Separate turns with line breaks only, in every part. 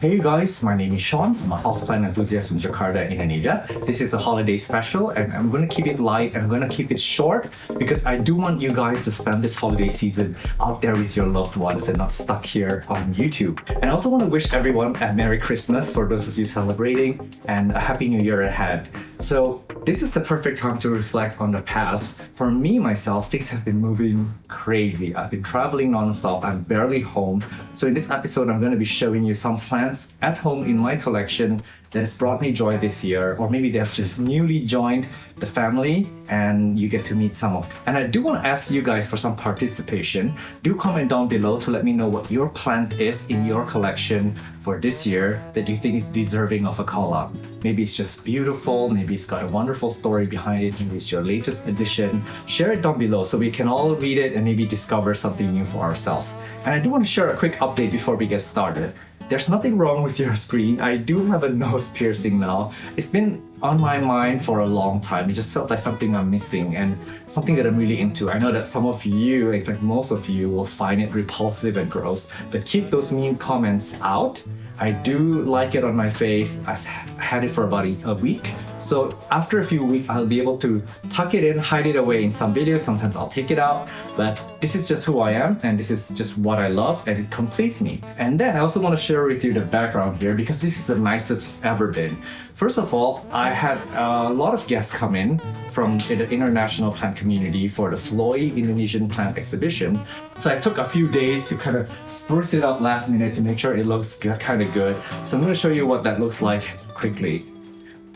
Hey guys, my name is Sean. I'm a houseplant enthusiast from Jakarta, Indonesia. This is a holiday special and I'm going to keep it light and I'm going to keep it short because I do want you guys to spend this holiday season out there with your loved ones and not stuck here on YouTube. And I also want to wish everyone a Merry Christmas for those of you celebrating and a Happy New Year ahead. So this is the perfect time to reflect on the past. For me, myself, things have been moving crazy. I've been traveling non-stop. I'm barely home. So in this episode, I'm going to be showing you some plants at home in my collection that has brought me joy this year, or maybe they've just newly joined the family and you get to meet some of them. And I do want to ask you guys for some participation. Do comment down below to let me know what your plant is in your collection for this year that you think is deserving of a call out. Maybe it's just beautiful, maybe it's got a wonderful story behind it, maybe it's your latest addition. Share it down below so we can all read it and maybe discover something new for ourselves. And I do want to share a quick update before we get started. There's nothing wrong with your screen. I do have a nose piercing now. It's been on my mind for a long time. It just felt like something I'm missing and something that I'm really into. I know that some of you, in fact most of you, will find it repulsive and gross, but keep those mean comments out. I do like it on my face. I had it for about a week. So after a few weeks, I'll be able to tuck it in, hide it away in some videos. Sometimes I'll take it out, but this is just who I am and this is just what I love and it completes me. And then I also want to share with you the background here because this is the nicest it's ever been. First of all, I had a lot of guests come in from the international plant community for the Floy Indonesian plant exhibition. So I took a few days to kind of spruce it up last minute to make sure it looks kind of good. So I'm going to show you what that looks like quickly.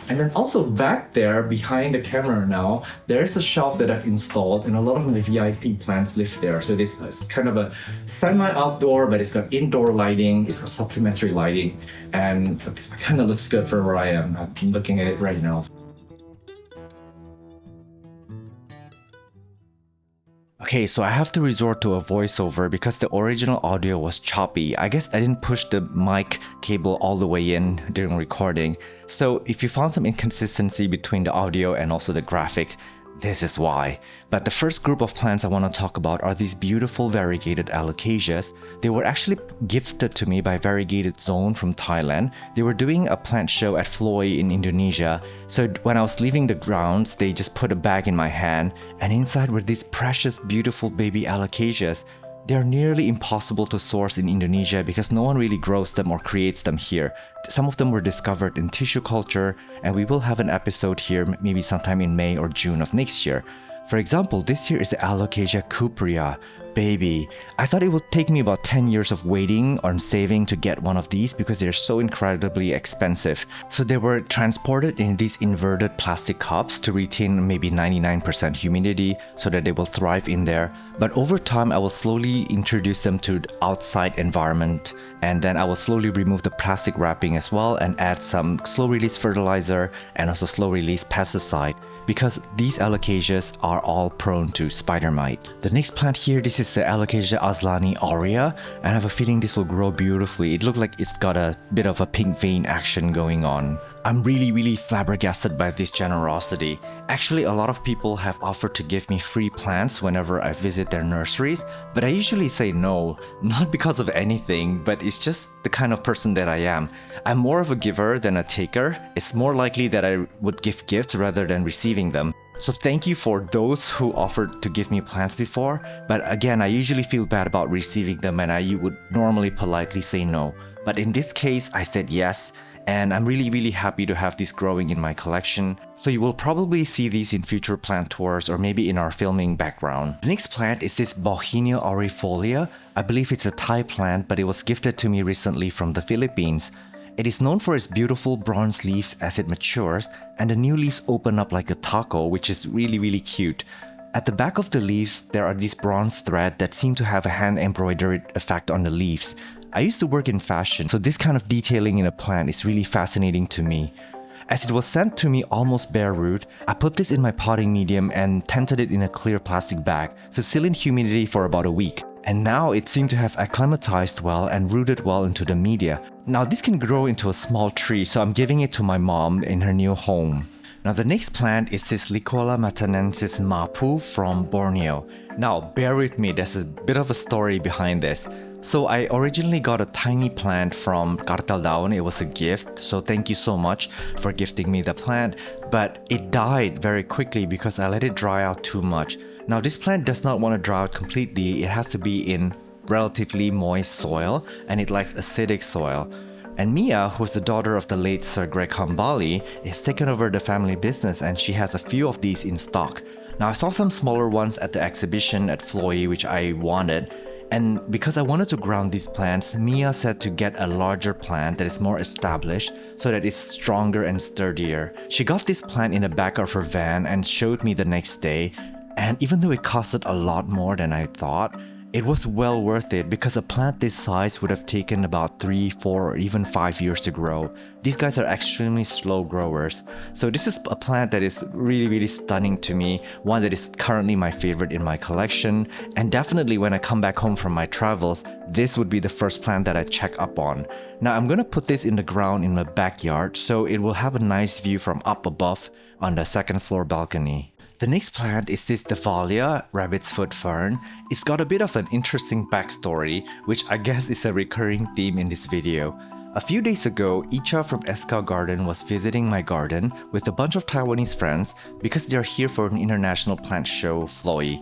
And then also back there behind the camera now, there's a shelf that I've installed and a lot of my VIP plants live there. So this is kind of a semi-outdoor, but it's got indoor lighting, it's got supplementary lighting, and it kind of looks good for where I am. I'm looking at it right now. Okay, so I have to resort to a voiceover because the original audio was choppy. I guess I didn't push the mic cable all the way in during recording. So if you found some inconsistency between the audio and also the graphic, this is why. But the first group of plants I want to talk about are these beautiful variegated Alocasias. They were actually gifted to me by Variegated Zone from Thailand. They were doing a plant show at Floy in Indonesia. So when I was leaving the grounds, they just put a bag in my hand and inside were these precious beautiful baby Alocasias. They are nearly impossible to source in Indonesia because no one really grows them or creates them here. Some of them were discovered in tissue culture, and we will have an episode here maybe sometime in May or June of next year. For example, this here is the Alocasia cuprea. Baby, I thought it would take me about 10 years of waiting or saving to get one of these because they're so incredibly expensive. So they were transported in these inverted plastic cups to retain maybe 99% humidity so that they will thrive in there. But over time, I will slowly introduce them to the outside environment, and then I will slowly remove the plastic wrapping as well and add some slow release fertilizer and also slow release pesticide, because these Alocasias are all prone to spider mite. The next plant here, this is the Alocasia Azlani aurea, and I have a feeling this will grow beautifully. It looks like it's got a bit of a pink vein action going on. I'm really flabbergasted by this generosity. Actually, a lot of people have offered to give me free plants whenever I visit their nurseries, but I usually say no, not because of anything, but it's just the kind of person that I am. I'm more of a giver than a taker. It's more likely that I would give gifts rather than receiving them. So thank you for those who offered to give me plants before, but again, I usually feel bad about receiving them and I would normally politely say no. But in this case, I said yes. And I'm really happy to have these growing in my collection. So you will probably see these in future plant tours or maybe in our filming background. The next plant is this Bohia Orolia. I believe it's a Thai plant, but it was gifted to me recently from the Philippines. It is known for its beautiful bronze leaves as it matures, and the new leaves open up like a taco, which is really cute. At the back of the leaves, there are these bronze threads that seem to have a hand embroidered effect on the leaves. I used to work in fashion, so this kind of detailing in a plant is really fascinating to me. As it was sent to me almost bare root, I put this in my potting medium and tented it in a clear plastic bag to seal in humidity for about a week. And now it seemed to have acclimatized well and rooted well into the media. Now this can grow into a small tree, so I'm giving it to my mom in her new home. Now the next plant is this Liola matanensis mapu from Borneo. Now bear with me, there's a bit of a story behind this. So I originally got a tiny plant from Kartal Daun. It was a gift, so thank you so much for gifting me the plant. But it died very quickly because I let it dry out too much. Now this plant does not want to dry out completely. It has to be in relatively moist soil, and it likes acidic soil. And Mia, who's the daughter of the late Sir Greg Hambali, is taken over the family business, and she has a few of these in stock. Now I saw some smaller ones at the exhibition at Floy which I wanted, and because I wanted to ground these plants, Mia said to get a larger plant that is more established so that it's stronger and sturdier. She got this plant in the back of her van and showed me the next day, and even though it costed a lot more than I thought, it was well worth it because a plant this size would have taken about 3, 4, or even 5 years to grow. These guys are extremely slow growers. So this is a plant that is really stunning to me, one that is currently my favorite in my collection, and definitely when I come back home from my travels, this would be the first plant that I check up on. Now I'm gonna put this in the ground in my backyard so it will have a nice view from up above on the second floor balcony. The next plant is this Dahlia rabbit's foot fern. It's got a bit of an interesting backstory, which I guess is a recurring theme in this video. A few days ago, Icha from Eskau Garden was visiting my garden with a bunch of Taiwanese friends because they're here for an international plant show, Floy.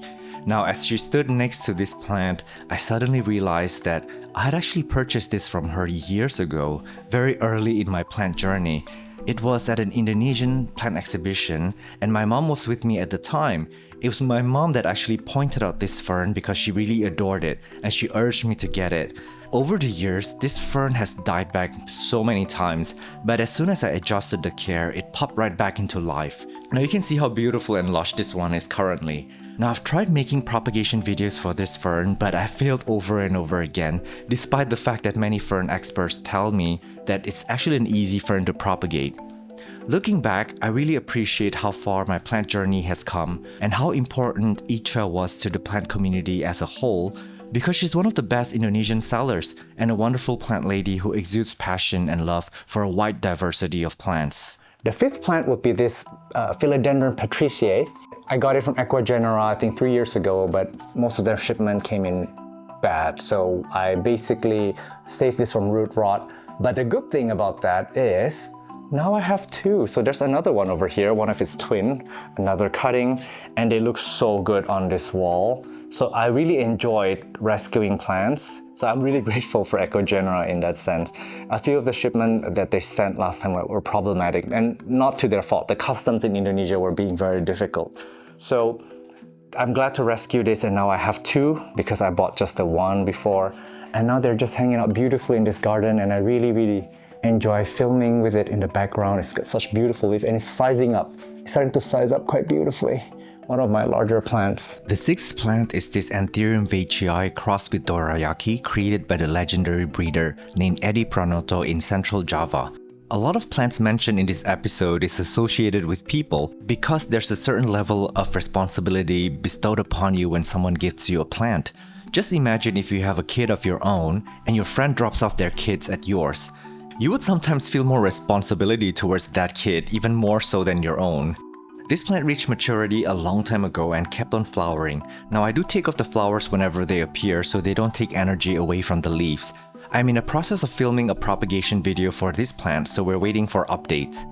Now, as she stood next to this plant, I suddenly realized that I had actually purchased this from her years ago, very early in my plant journey. It was at an Indonesian plant exhibition, and my mom was with me at the time. It was my mom that actually pointed out this fern because she really adored it, and she urged me to get it. Over the years, this fern has died back so many times, but as soon as I adjusted the care, it popped right back into life. Now you can see how beautiful and lush this one is currently. Now I've tried making propagation videos for this fern, but I failed over and over again, despite the fact that many fern experts tell me that it's actually an easy fern to propagate. Looking back, I really appreciate how far my plant journey has come and how important Icha was to the plant community as a whole, because she's one of the best Indonesian sellers and a wonderful plant lady who exudes passion and love for a wide diversity of plants.
The fifth plant would be this Philodendron patriciae. I got it from Ecuagenera I think 3 years ago, but most of their shipment came in bad. So I basically saved this from root rot. But the good thing about that is now I have two. So there's another one over here, one of its twin, another cutting, and they look so good on this wall. So I really enjoyed rescuing plants. So I'm really grateful for Ecuagenera in that sense. A few of the shipment that they sent last time were problematic, and not to their fault. The customs in Indonesia were being very difficult. So I'm glad to rescue this, and now I have two because I bought just the one before. And now they're just hanging out beautifully in this garden, and I really enjoy filming with it in the background. It's got such beautiful leaf, and it's sizing up. It's starting to size up quite beautifully. One of my larger plants.
The sixth plant is this Anthurium veitchii crossed with dorayaki, created by the legendary breeder named Edi Pranoto in central Java. A lot of plants mentioned in this episode is associated with people because there's a certain level of responsibility bestowed upon you when someone gives you a plant. Just imagine if you have a kid of your own and your friend drops off their kids at yours. You would sometimes feel more responsibility towards that kid, even more so than your own. This plant reached maturity a long time ago and kept on flowering. Now I do take off the flowers whenever they appear so they don't take energy away from the leaves. I'm in the process of filming a propagation video for this plant, so we're waiting for updates.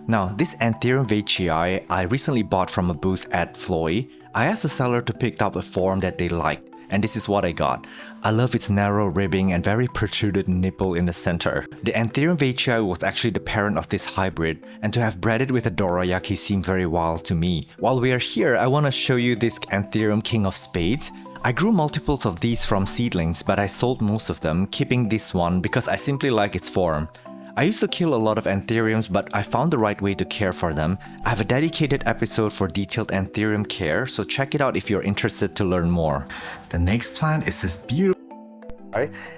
Now this Anthurium veitchii I recently bought from a booth at Floy. I asked the seller to pick up a form that they liked, and this is what I got. I love its narrow ribbing and very protruded nipple in the center. The Anthurium veitchii was actually the parent of this hybrid, and to have bred it with a dorayaki seemed very wild to me. While we are here, I want to show you this Anthurium King of Spades. I grew multiples of these from seedlings, but I sold most of them, keeping this one because I simply like its form. I used to kill a lot of Anthuriums, but I found the right way to care for them. I have a dedicated episode for detailed Anthurium care, so check it out if you're interested to learn more. The next plant is this beautiful...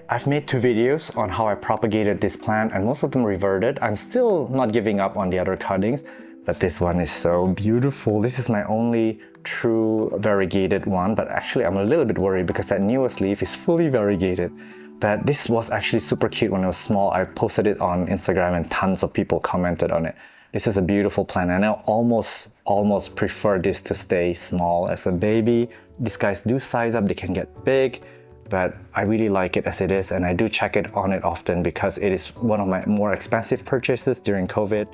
I've made 2 videos on how I propagated this plant, and most of them reverted. I'm still not giving up on the other cuttings, but this one is so beautiful. This is my only true variegated one, but actually I'm a little bit worried because that newest leaf is fully variegated. But this was actually super cute when it was small. I posted it on Instagram and tons of people commented on it. This is a beautiful plant, and I almost prefer this to stay small as a baby. These guys do size up, they can get big, but I really like it as it is, and I do check it on it often because it is one of my more expensive purchases during COVID,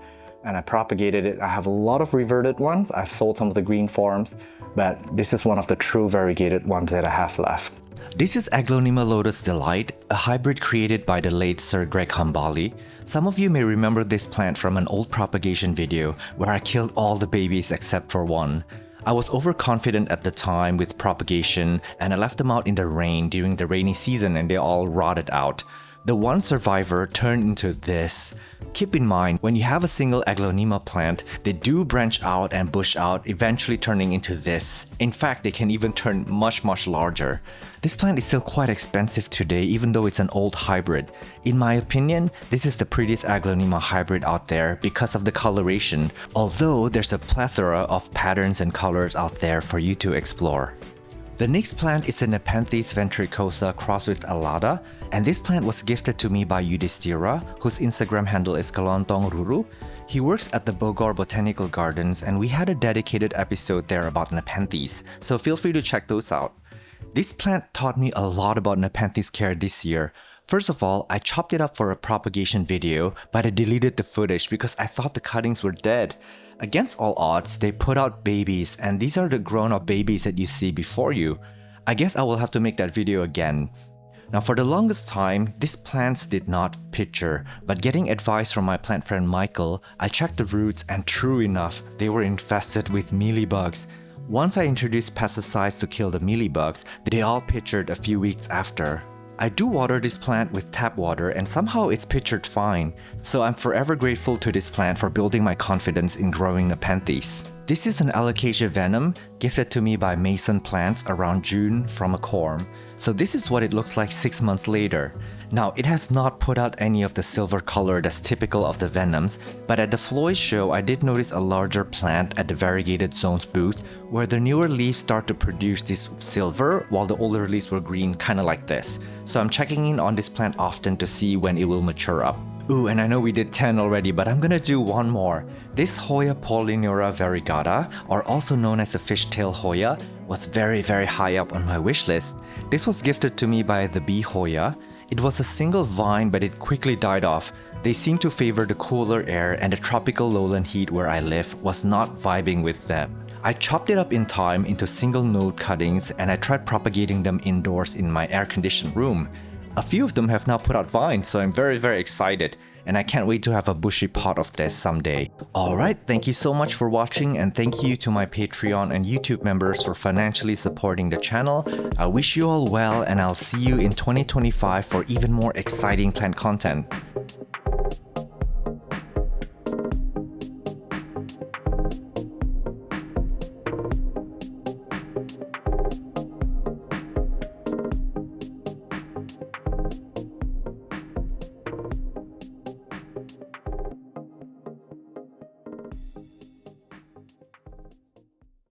and I propagated it. I have a lot of reverted ones. I've sold some of the green forms, but this is one of the true variegated ones that I have left.
This is Aglaonema Lotus Delight, a hybrid created by the late Sir Greg Hambali. Some of you may remember this plant from an old propagation video where I killed all the babies except for one. I was overconfident at the time with propagation and I left them out in the rain during the rainy season and they all rotted out. The one survivor turned into this. Keep in mind, when you have a single Aglaonema plant, they do branch out and bush out, eventually turning into this. In fact, they can even turn much larger. This plant is still quite expensive today, even though it's an old hybrid. In my opinion, this is the prettiest Aglaonema hybrid out there because of the coloration, although there's a plethora of patterns and colors out there for you to explore. The next plant is the Nepenthes Ventricosa crossed with Alada, and this plant was gifted to me by Yudhishthira, whose Instagram handle is Kalontong Ruru. He works at the Bogor Botanical Gardens, and we had a dedicated episode there about Nepenthes, so feel free to check those out. This plant taught me a lot about Nepenthes care this year. First of all, I chopped it up for a propagation video, but I deleted the footage because I thought the cuttings were dead. Against all odds, they put out babies, and these are the grown-up babies that you see before you. I guess I will have to make that video again. Now, for the longest time, these plants did not picture, but getting advice from my plant friend Michael, I checked the roots and true enough, they were infested with mealybugs. Once I introduced pesticides to kill the mealybugs, they all pictured a few weeks after. I do water this plant with tap water and somehow it's pictured fine, so I'm forever grateful to this plant for building my confidence in growing Nepenthes. This is an Alocasia Venom gifted to me by Mason Plants around June from a corm. So this is what it looks like 6 months later. Now, it has not put out any of the silver color that's typical of the Venoms, but at the Floyd show I did notice a larger plant at the Variegated Zones booth where the newer leaves start to produce this silver while the older leaves were green, kinda like this. So I'm checking in on this plant often to see when it will mature up. Ooh, and I know we did 10 already, but I'm gonna do one more. This Hoya Polyura variegata, or also known as the fishtail Hoya, was very high up on my wish list. This was gifted to me by the Bee Hoya. It was a single vine, but it quickly died off. They seem to favor the cooler air, and the tropical lowland heat where I live was not vibing with them. I chopped it up in time into single node cuttings and I tried propagating them indoors in my air-conditioned room. A few of them have now put out vines, so I'm very excited, and I can't wait to have a bushy pot of this someday. Alright, thank you so much for watching, and thank you to my Patreon and YouTube members for financially supporting the channel. I wish you all well, and I'll see you in 2025 for even more exciting plant content.